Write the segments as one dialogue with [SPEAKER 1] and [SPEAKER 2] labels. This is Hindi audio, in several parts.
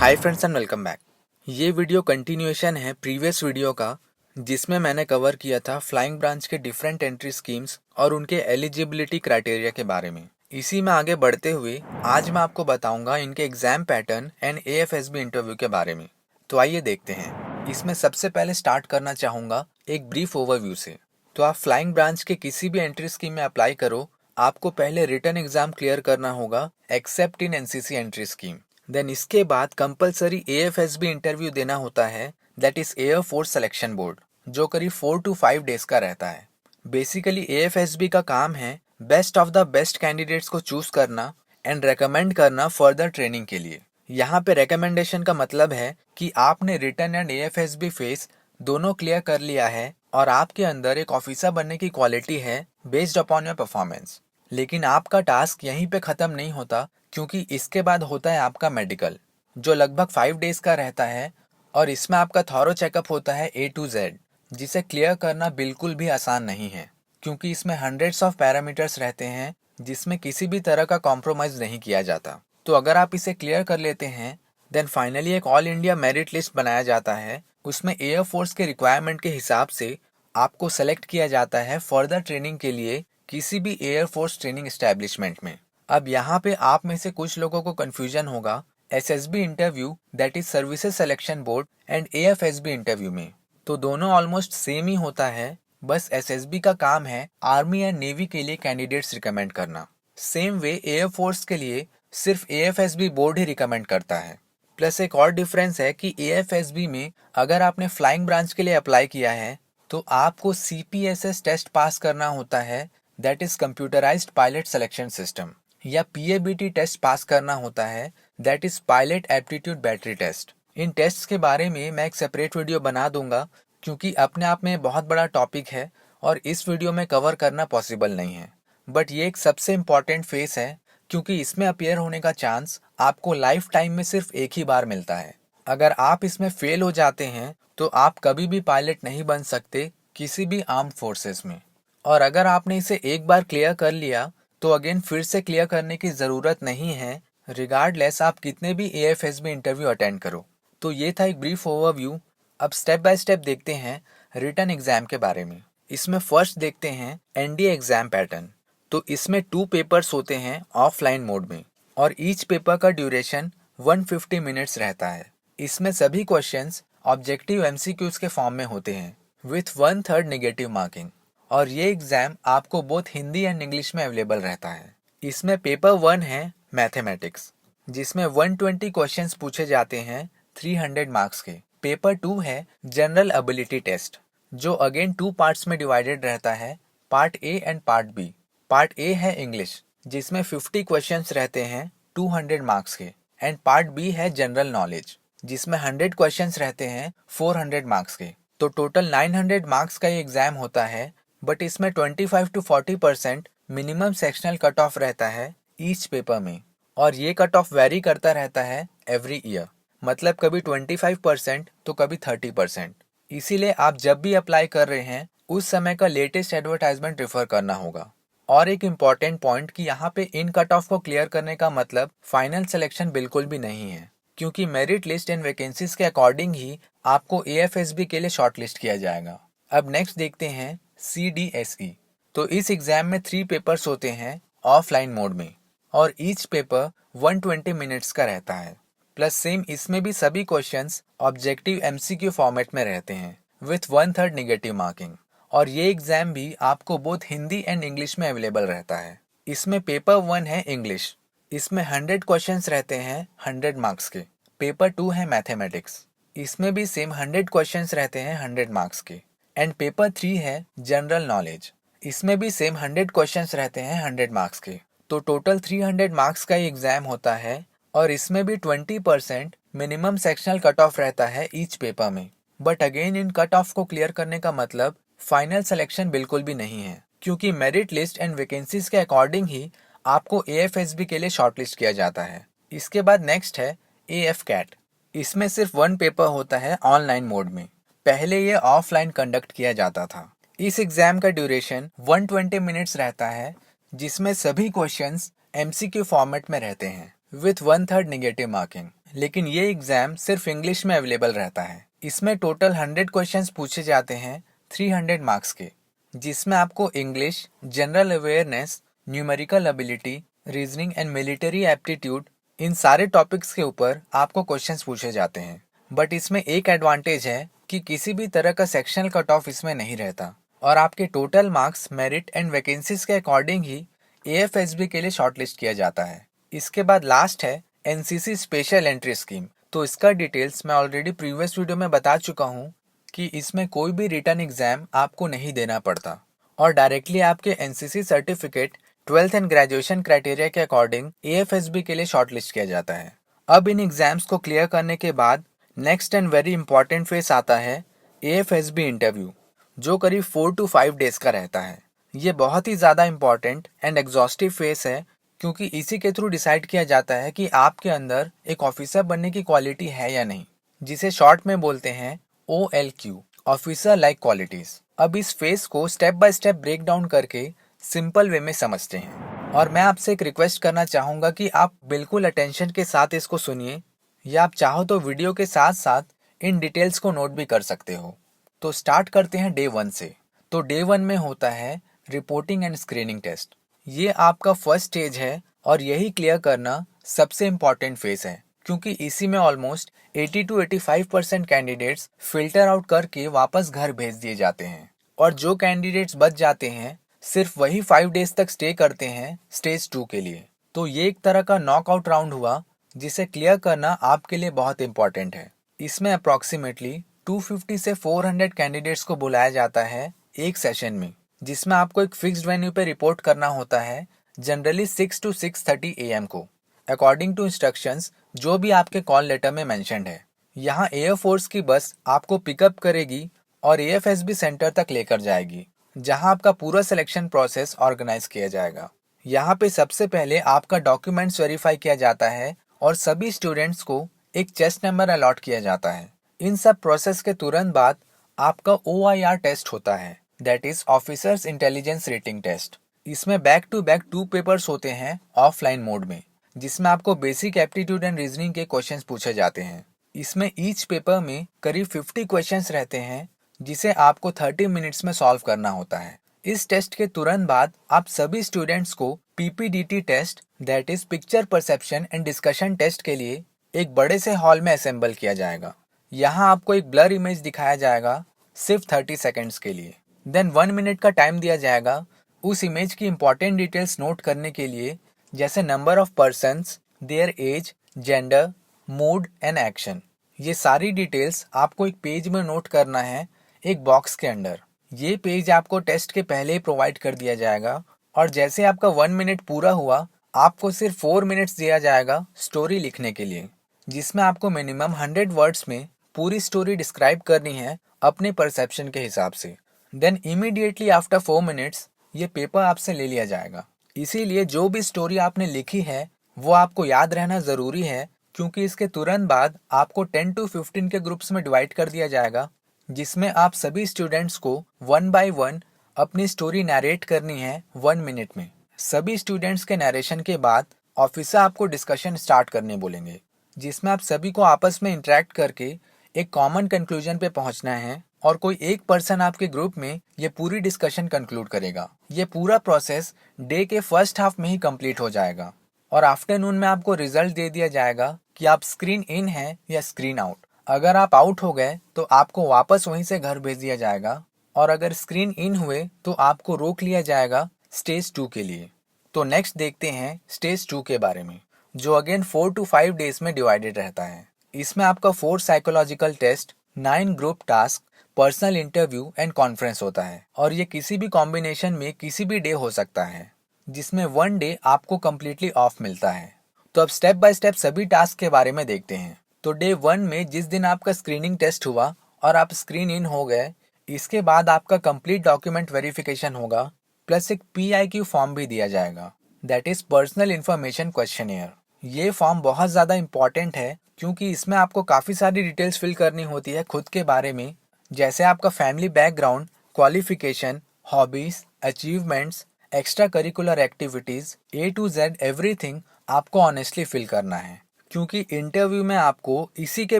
[SPEAKER 1] Hi friends and welcome back. ये वीडियो कंटिन्यूएशन है प्रीवियस वीडियो का, जिसमें मैंने कवर किया था फ्लाइंग ब्रांच के डिफरेंट एंट्री स्कीम्स और उनके एलिजिबिलिटी क्राइटेरिया के बारे में। इसी में आगे बढ़ते हुए आज मैं आपको बताऊंगा इनके exam pattern and AFSB interview के बारे में। तो आइए देखते हैं। इसमें सबसे पहले स्टार्ट करना चाहूँगा एक ब्रीफ ओवरव्यू से। तो आप फ्लाइंग ब्रांच के किसी भी एंट्री स्कीम में अप्लाई करो, आपको पहले रिटन एग्जाम क्लियर करना होगा except in NCC entry scheme. Then इसके बाद कंपलसरी एएफएसबी इंटरव्यू देना होता है, that is air force selection board, जो करीब 4 to 5 डेज का रहता है। बेसिकली एएफएसबी का काम है best of the best candidates को चूज करना एंड रेकमेंड करना फर्दर ट्रेनिंग के लिए। यहाँ पे रिकमेंडेशन का मतलब है कि आपने रिटन एंड एएफएसबी फेस दोनों क्लियर कर लिया है और आपके अंदर एक ऑफिसर बनने की क्वालिटी है बेस्ड अपॉन योर परफॉर्मेंस। लेकिन आपका टास्क यहीं पे ख़त्म नहीं होता, क्योंकि इसके बाद होता है आपका मेडिकल, जो लगभग 5 डेज का रहता है और इसमें आपका थॉरो चेकअप होता है A to Z, जिसे क्लियर करना बिल्कुल भी आसान नहीं है, क्योंकि इसमें हंड्रेड्स ऑफ पैरामीटर्स रहते हैं जिसमें किसी भी तरह का कॉम्प्रोमाइज़ नहीं किया जाता। तो अगर आप इसे क्लियर कर लेते हैं, देन फाइनली एक ऑल इंडिया मेरिट लिस्ट बनाया जाता है। उसमें एयर फोर्स के रिक्वायरमेंट के हिसाब से आपको सेलेक्ट किया जाता है फर्दर ट्रेनिंग के लिए किसी भी एयर फोर्स ट्रेनिंग एस्टेब्लिशमेंट में। अब यहाँ पे आप में से कुछ लोगों को कंफ्यूजन होगा SSB interview, that is services selection board, and AFSB interview में। तो दोनों ऑलमोस्ट सेम ही होता है, बस एसएसबी का काम है आर्मी एंड नेवी के लिए कैंडिडेट्स रिकमेंड करना। सेम वे एयर फोर्स के लिए सिर्फ एएफएसबी बोर्ड ही रिकमेंड करता है। प्लस एक और डिफरेंस है कि एएफएसबी में अगर आपने फ्लाइंग ब्रांच के लिए अप्लाई किया है तो आपको सीपीएसएस टेस्ट पास करना होता है, that is computerised pilot selection system, या पीएबीटी टेस्ट पास करना होता है, that is pilot aptitude battery test. इन टेस्ट के बारे में मैं एक सेपरेट वीडियो बना दूंगा, क्योंकि अपने आप में बहुत बड़ा टॉपिक है और इस वीडियो में कवर करना पॉसिबल नहीं है। बट ये एक सबसे इम्पॉर्टेंट फेस है, क्योंकि इसमें अपियर होने का चांस आपको लाइफ टाइम में सिर्फ एक ही बार मिलता है। अगर आप इसमें फेल हो जाते हैं तो आप कभी भी पायलट नहीं बन सकते किसी भी आर्म्ड फोर्सेस में। और अगर आपने इसे एक बार क्लियर कर लिया तो अगेन फिर से क्लियर करने की ज़रूरत नहीं है, रिगार्डलेस आप कितने भी एएफएसबी इंटरव्यू अटेंड करो। तो ये था एक ब्रीफ ओवरव्यू। अब स्टेप बाय स्टेप देखते हैं रिटन एग्जाम के बारे में। इसमें फर्स्ट देखते हैं एनडीए एग्जाम पैटर्न। तो इसमें 2 पेपर्स होते हैं ऑफलाइन मोड में और ईच पेपर का ड्यूरेशन 150 मिनट्स रहता है। इसमें सभी क्वेश्चंस ऑब्जेक्टिव एमसीक्यूज के फॉर्म में होते हैं विथ 1/3 नेगेटिव मार्किंग। और ये एग्जाम आपको बोथ हिंदी एंड इंग्लिश में अवेलेबल रहता है। इसमें पेपर 1 है मैथमेटिक्स, जिसमें 120 क्वेश्चंस पूछे जाते हैं 300 मार्क्स के। पेपर 2 है जनरल एबिलिटी टेस्ट, जो अगेन 2 पार्ट्स में डिवाइडेड रहता है, part A and part B. Part A है इंग्लिश, जिसमें 50 क्वेश्चंस रहते हैं 200 मार्क्स के, एंड पार्ट बी है जनरल नॉलेज, जिसमें 100 क्वेश्चंस रहते हैं 400 मार्क्स के। तो टोटल 900 मार्क्स का ये एग्जाम होता है, बट इसमें 25 to 40% minimum sectional cut off रहता है ईच पेपर में, और ये कट ऑफ वेरी करता रहता है एवरी ईयर, मतलब कभी 25% तो कभी 30%। इसीलिए आप जब भी अप्लाई कर रहे हैं उस समय का लेटेस्ट एडवर्टाइजमेंट रेफर करना होगा। और एक इम्पॉर्टेंट पॉइंट कि यहाँ पे इन कट ऑफ को क्लियर करने का मतलब फाइनल सिलेक्शन बिल्कुल भी नहीं है, क्योंकि मेरिट लिस्ट एंड वैकेंसीज के अकॉर्डिंग ही आपको एएफएसबी के लिए शॉर्ट लिस्ट किया जाएगा। अब नेक्स्ट देखते हैं CDSE। तो इस एग्जाम में 3 पेपर्स होते हैं ऑफलाइन मोड में और ईच पेपर 120 मिनट्स का रहता है। प्लस सेम इसमें भी सभी क्वेश्चंस ऑब्जेक्टिव एमसीक्यू फॉर्मेट में रहते हैं विथ 1/3 नेगेटिव मार्किंग। और ये एग्जाम भी आपको बोथ हिंदी एंड इंग्लिश में अवेलेबल रहता है। इसमें पेपर 1 है इंग्लिश, इसमें 100 क्वेश्चंस रहते हैं 100 मार्क्स के। पेपर 2 है मैथमेटिक्स, इसमें भी सेम 100 क्वेश्चंस रहते हैं 100 मार्क्स के। एंड पेपर 3 है जनरल नॉलेज, इसमें भी सेम 100 क्वेश्चंस रहते हैं 100 मार्क्स के। तो टोटल 300 मार्क्स का ये एग्जाम होता है और इसमें भी 20% मिनिमम सेक्शनल कट ऑफ रहता है ईच पेपर में। But again in cut off को क्लियर करने का मतलब फाइनल सिलेक्शन बिल्कुल भी नहीं है, क्योंकि मेरिट लिस्ट एंड वैकेंसीज के अकॉर्डिंग ही आपको एएफएसबी के लिए शॉर्टलिस्ट किया जाता है। इसके बाद नेक्स्ट है एएफ कैट। इसमें सिर्फ 1 पेपर होता है ऑनलाइन मोड में, पहले ये ऑफलाइन कंडक्ट किया जाता था। इस एग्जाम का ड्यूरेशन 120 मिनट्स रहता है, जिसमें सभी क्वेश्चंस एमसीक्यू फॉर्मेट में रहते हैं विथ 1/3 नेगेटिव मार्किंग। लेकिन ये एग्जाम सिर्फ इंग्लिश में अवेलेबल रहता है। इसमें टोटल 100 क्वेश्चंस पूछे जाते हैं 300 मार्क्स के, जिसमें आपको English, general awareness, numerical ability, reasoning and military aptitude, इन सारे टॉपिक्स के ऊपर आपको क्वेश्चंस पूछे जाते हैं। बट इसमें एक एडवांटेज है कि किसी भी तरह का सेक्शनल कट ऑफ इसमें नहीं रहता और आपके total marks merit and vacancies के अकॉर्डिंग ही AFSB के लिए शॉर्टलिस्ट किया जाता है। इसके बाद लास्ट है NCC स्पेशल एंट्री स्कीम। तो इसका डिटेल्स मैं ऑलरेडी प्रीवियस वीडियो में बता चुका हूँ कि इसमें कोई भी रिटन एग्जाम आपको नहीं देना पड़ता और डायरेक्टली आपके NCC certificate 12th and graduation criteria के अकॉर्डिंग AFSB के लिए शॉर्टलिस्ट किया जाता है। अब इन एग्जाम्स को क्लियर करने के बाद next and very important face आता है AFSB इंटरव्यू, जो करीब 4 to 5 डेज का रहता है। ये बहुत ही ज़्यादा इंपॉर्टेंट एंड एग्जॉस्टिव फेस है, क्योंकि इसी के थ्रू डिसाइड किया जाता है कि आपके अंदर एक ऑफिसर बनने की क्वालिटी है या नहीं, जिसे शॉर्ट में बोलते हैं OLQ, ऑफिसर लाइक क्वालिटीज। अब इस फेस को step by step break down करके सिंपल वे में समझते हैं और मैं आपसे एक रिक्वेस्ट करना चाहूँगा कि आप बिल्कुल अटेंशन के साथ इसको सुनिए, या आप चाहो तो वीडियो के साथ साथ इन डिटेल्स को नोट भी कर सकते हो। तो स्टार्ट करते हैं डे 1 से। तो डे 1 में होता है रिपोर्टिंग एंड स्क्रीनिंग टेस्ट। ये आपका फर्स्ट स्टेज है और यही क्लियर करना सबसे इम्पॉर्टेंट फेस है, क्योंकि इसी में almost 80 to 85% candidates filter out करके वापस घर भेज दिए जाते हैं और जो कैंडिडेट्स बच जाते हैं सिर्फ वही 5 डेज तक स्टे करते हैं स्टेज 2 के लिए। तो ये एक तरह का नॉकआउट राउंड हुआ, जिसे क्लियर करना आपके लिए बहुत इंपॉर्टेंट है। इसमें अप्रॉक्सीमेटली 250 से 400 कैंडिडेट्स को बुलाया जाता है एक सेशन में, जिसमें आपको एक फिक्स्ड वेन्यू पे रिपोर्ट करना होता है, जनरली 6 to 6:30 AM को, अकॉर्डिंग टू इंस्ट्रक्शंस जो भी आपके कॉल लेटर में मेंशन्ड है। यहाँ एयरफोर्स की बस आपको पिकअप करेगी और AFSB सेंटर तक लेकर जाएगी, जहाँ आपका पूरा सिलेक्शन प्रोसेस ऑर्गेनाइज किया जाएगा। यहाँ पे सबसे पहले आपका डॉक्यूमेंट्स वेरीफाई किया जाता है और सभी स्टूडेंट्स को एक चेस्ट नंबर अलॉट किया जाता है। इन सब प्रोसेस के तुरंत बाद आपका OIR टेस्ट होता है, that is officers intelligence rating test. इसमें बैक टू बैक 2 पेपर्स होते हैं ऑफलाइन मोड में, जिसमें आपको बेसिक एप्टीट्यूड एंड रीजनिंग के क्वेश्चंस पूछे जाते हैं। इसमें ईच पेपर में करीब 50 क्वेश्चंस रहते हैं, जिसे आपको 30 मिनट्स में सॉल्व करना होता है। इस टेस्ट के तुरंत बाद आप सभी स्टूडेंट्स को PPDT test, that is picture perception and discussion test के लिए एक बड़े से हॉल में असेंबल किया जाएगा। यहाँ आपको एक ब्लर इमेज दिखाया जाएगा सिर्फ 30 सेकेंड्स के लिए। देन 1 मिनट का टाइम दिया जाएगा उस इमेज की इंपॉर्टेंट डिटेल्स नोट करने के लिए, जैसे number of persons, their age, gender, mood and action. ये सारी डिटेल्स आपको एक पेज में नोट करना है एक बॉक्स के अंदर। ये पेज आपको टेस्ट के पहले ही प्रोवाइड कर दिया जाएगा और जैसे आपका 1 मिनट पूरा हुआ, आपको सिर्फ 4 मिनट्स दिया जाएगा स्टोरी लिखने के लिए, जिसमें आपको मिनिमम 100 वर्ड्स में पूरी स्टोरी डिस्क्राइब करनी है अपने परसेप्शन के हिसाब से। देन इमीडिएटली आफ्टर 4 मिनट्स ये पेपर आपसे ले लिया जाएगा। इसीलिए जो भी स्टोरी आपने लिखी है वो आपको याद रहना ज़रूरी है, क्योंकि इसके तुरंत बाद आपको 10 to 15 के ग्रुप्स में डिवाइड कर दिया जाएगा, जिसमें आप सभी स्टूडेंट्स को 1 by 1 अपनी स्टोरी नरेट करनी है 1 मिनट में। सभी स्टूडेंट्स के नरेशन के बाद ऑफिसर आपको डिस्कशन स्टार्ट करने बोलेंगे, जिसमें आप सभी को आपस में इंटरेक्ट करके एक कॉमन कंक्लूजन पे पहुंचना है और कोई एक पर्सन आपके ग्रुप में ये पूरी डिस्कशन कंक्लूड करेगा। ये पूरा प्रोसेस डे के फर्स्ट हाफ में ही कंप्लीट हो जाएगा और आफ्टरनून में आपको रिजल्ट दे दिया जाएगा कि आप स्क्रीन इन हैं या स्क्रीन आउट। अगर आप आउट हो गए तो आपको वापस वहीं से घर भेज दिया जाएगा और अगर स्क्रीन इन हुए तो आपको रोक लिया जाएगा स्टेज 2 के लिए। तो नेक्स्ट देखते हैं स्टेज 2 के बारे में, जो अगेन 4 to 5 डेज में डिवाइडेड रहता है। इसमें आपका 4 psychological test, 9 group task, personal interview and conference होता है और ये किसी भी कॉम्बिनेशन में किसी भी डे हो सकता है, जिसमें 1 डे आपको कम्प्लीटली ऑफ मिलता है। तो अब स्टेप बाय स्टेप सभी टास्क के बारे में देखते हैं। तो डे 1 में जिस दिन आपका स्क्रीनिंग टेस्ट हुआ और आप स्क्रीन इन हो गए, इसके बाद आपका कंप्लीट डॉक्यूमेंट वेरिफिकेशन होगा, प्लस एक PIQ फॉर्म भी दिया जाएगा, that is personal information questionnaire. ये फॉर्म बहुत ज़्यादा इंपॉर्टेंट है, क्योंकि इसमें आपको काफ़ी सारी डिटेल्स फिल करनी होती है खुद के बारे में, जैसे आपका family background, qualification, hobbies, achievements, extra curricular activities, A to Z everything आपको ऑनेस्टली फिल करना है। क्योंकि इंटरव्यू में आपको इसी के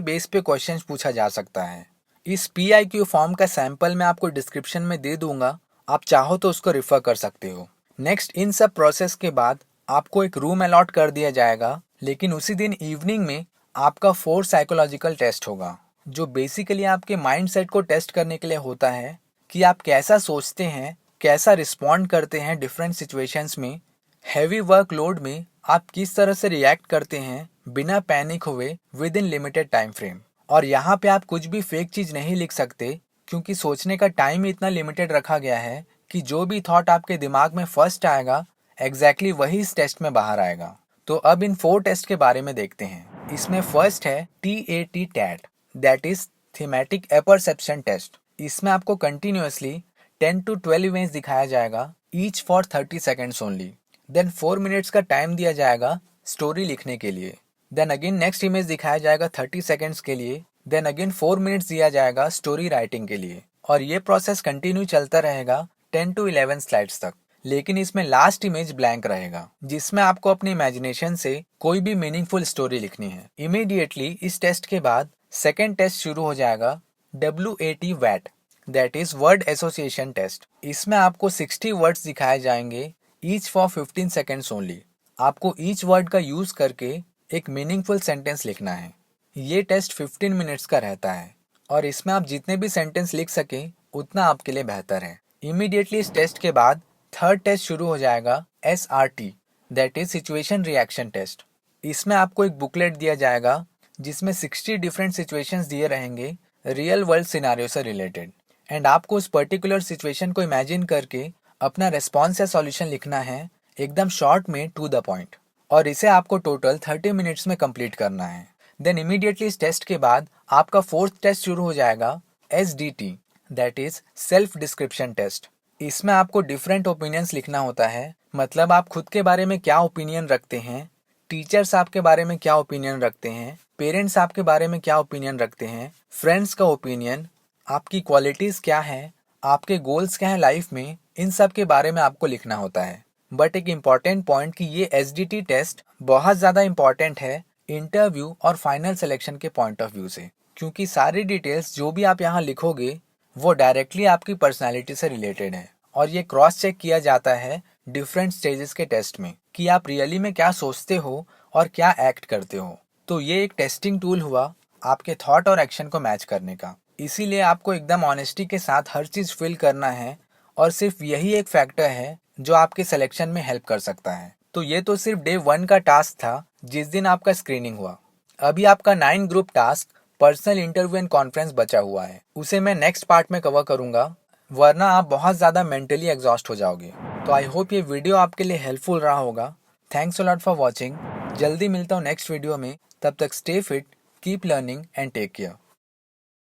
[SPEAKER 1] बेस पे क्वेश्चंस पूछा जा सकता है। इस PIQ फॉर्म का सैंपल मैं आपको डिस्क्रिप्शन में दे दूंगा, आप चाहो तो उसको रेफर कर सकते हो। नेक्स्ट, इन सब प्रोसेस के बाद आपको एक रूम अलॉट कर दिया जाएगा, लेकिन उसी दिन इवनिंग में आपका 4 साइकोलॉजिकल टेस्ट होगा, जो बेसिकली आपके माइंडसेट को टेस्ट करने के लिए होता है कि आप कैसा सोचते हैं, कैसा रिस्पॉन्ड करते हैं डिफरेंट सिचुएशंस में, हैवी वर्कलोड में आप किस तरह से रिएक्ट करते हैं बिना पैनिक हुए with in limited time frame. और यहाँ पे आप कुछ भी फेक चीज नहीं लिख सकते, क्योंकि सोचने का टाइम इतना लिमिटेड रखा गया है कि जो भी थॉट आपके दिमाग में फर्स्ट आएगा एग्जैक्टली वही इस टेस्ट में बाहर आएगा। तो अब इन 4 टेस्ट के बारे में देखते हैं। इसमें फर्स्ट है TAT, that is thematic apperception test. इसमें आपको कंटिन्यूअसली 10 to 12 इमेज दिखाया जाएगा, each for 30 seconds only. Then 4 minutes का टाइम दिया जाएगा स्टोरी लिखने के लिए। देन अगेन नेक्स्ट इमेज दिखाया जाएगा 30 सेकेंड्स के लिए। देन अगेन 4 मिनट्स दिया जाएगा स्टोरी राइटिंग के लिए। और ये प्रोसेस कंटिन्यू चलता रहेगा 10 to 11 स्लाइड्स तक। लेकिन इसमें लास्ट इमेज ब्लैंक रहेगा, जिसमें आपको अपनी इमेजिनेशन से कोई भी मीनिंगफुल स्टोरी लिखनी है। इमीडिएटली इस टेस्ट के बाद सेकेंड टेस्ट शुरू हो जाएगा, WAT, that is word association test. इसमें आपको 60 वर्ड्स दिखाए जाएंगे, ईच फॉर 15 सेकेंड्स ओनली। आपको ईच वर्ड का यूज करके एक मीनिंगफुल सेंटेंस लिखना है। ये टेस्ट 15 मिनट्स का रहता है और इसमें आप जितने भी सेंटेंस लिख सकें उतना आपके लिए बेहतर है। इमीडिएटली इस टेस्ट के बाद थर्ड टेस्ट शुरू हो जाएगा, SRT, that is situation reaction test. इसमें आपको एक बुकलेट दिया जाएगा जिसमें 60 डिफरेंट सिचुएशंस दिए रहेंगे रियल वर्ल्ड सिनारियो से रिलेटेड, एंड आपको उस पर्टिकुलर सिचुएशन को इमेजिन करके अपना रेस्पॉन्स या सॉल्यूशन लिखना है, एकदम शॉर्ट में टू द पॉइंट। और इसे आपको टोटल 30 मिनट्स में कंप्लीट करना है। देन इमीडिएटली इस टेस्ट के बाद आपका फोर्थ टेस्ट शुरू हो जाएगा, SDT, that is self description test. इसमें आपको डिफरेंट ओपिनियंस लिखना होता है, मतलब आप खुद के बारे में क्या ओपिनियन रखते हैं, टीचर्स आपके बारे में क्या ओपिनियन रखते हैं, पेरेंट्स आपके बारे में क्या ओपिनियन रखते हैं, फ्रेंड्स का ओपिनियन, आपकी क्वालिटीज क्या है, आपके गोल्स क्या हैं लाइफ में, इन सब के बारे में आपको लिखना होता है। बट एक इम्पॉर्टेंट पॉइंट कि ये SDT टेस्ट बहुत ज़्यादा इम्पॉर्टेंट है इंटरव्यू और फाइनल सिलेक्शन के पॉइंट ऑफ व्यू से, क्योंकि सारी डिटेल्स जो भी आप यहाँ लिखोगे वो डायरेक्टली आपकी पर्सनैलिटी से रिलेटेड है। और ये क्रॉस चेक किया जाता है डिफरेंट स्टेजेस के टेस्ट में कि आप रियली में क्या सोचते हो और क्या एक्ट करते हो। तो ये एक टेस्टिंग टूल हुआ आपके थॉट और एक्शन को मैच करने का। इसीलिए आपको एकदम ऑनेस्टी के साथ हर चीज़ फिल करना है, और सिर्फ यही एक फैक्टर है जो आपके सिलेक्शन में हेल्प कर सकता है। तो ये तो सिर्फ डे 1 का टास्क था जिस दिन आपका स्क्रीनिंग हुआ। अभी आपका 9 group task personal interview and conference बचा हुआ है, उसे मैं नेक्स्ट पार्ट में कवर करूंगा, वरना आप बहुत ज़्यादा मेंटली एग्जॉस्ट हो जाओगे। तो आई होप ये वीडियो आपके लिए हेल्पफुल रहा होगा। Thanks a lot for watching. जल्दी मिलता हूँ नेक्स्ट वीडियो में, तब तक stay fit, keep learning and take care.